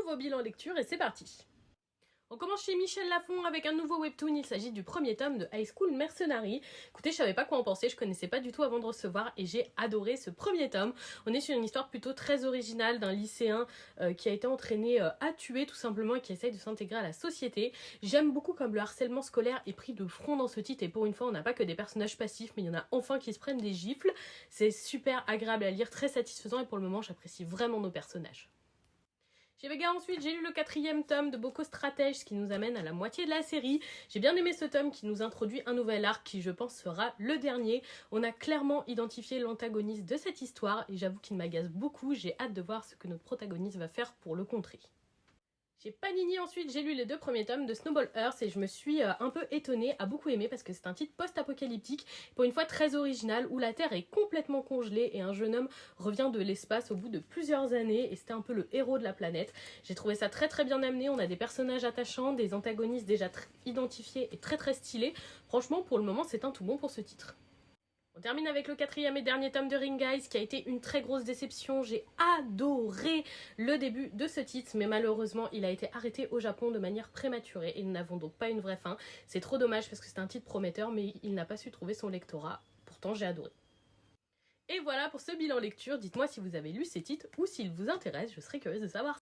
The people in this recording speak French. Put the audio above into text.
nouveau bilan lecture et c'est parti. On commence chez Michel Lafon avec un nouveau webtoon, il s'agit du premier tome de High School Mercenary. Écoutez, je savais pas quoi en penser, je connaissais pas du tout avant de recevoir et j'ai adoré ce premier tome. On est sur une histoire plutôt très originale d'un lycéen qui a été entraîné à tuer tout simplement et qui essaye de s'intégrer à la société. J'aime beaucoup comme le harcèlement scolaire est pris de front dans ce titre et pour une fois on n'a pas que des personnages passifs mais il y en a enfin qui se prennent des gifles. C'est super agréable à lire, très satisfaisant et pour le moment j'apprécie vraiment nos personnages. Chez Vega ensuite, j'ai lu le 4e tome de Boko Stratège, ce qui nous amène à la moitié de la série. J'ai bien aimé ce tome qui nous introduit un nouvel arc qui je pense sera le dernier. On a clairement identifié l'antagoniste de cette histoire et j'avoue qu'il m'agace beaucoup, j'ai hâte de voir ce que notre protagoniste va faire pour le contrer. Chez Panini ensuite, j'ai lu les 2 premiers tomes de Snowball Earth et je me suis un peu étonnée, à beaucoup aimé parce que c'est un titre post-apocalyptique, pour une fois très original, où la Terre est complètement congelée et un jeune homme revient de l'espace au bout de plusieurs années et c'était un peu le héros de la planète. J'ai trouvé ça très très bien amené, on a des personnages attachants, des antagonistes déjà identifiés et très très stylés. Franchement, pour le moment, c'est un tout bon pour ce titre. On termine avec le 4e et dernier tome de Ring Guys qui a été une très grosse déception. J'ai adoré le début de ce titre mais malheureusement il a été arrêté au Japon de manière prématurée et nous n'avons donc pas une vraie fin. C'est trop dommage parce que c'est un titre prometteur mais il n'a pas su trouver son lectorat. Pourtant j'ai adoré. Et voilà pour ce bilan lecture. Dites-moi si vous avez lu ces titres ou s'ils vous intéressent, je serais curieuse de savoir.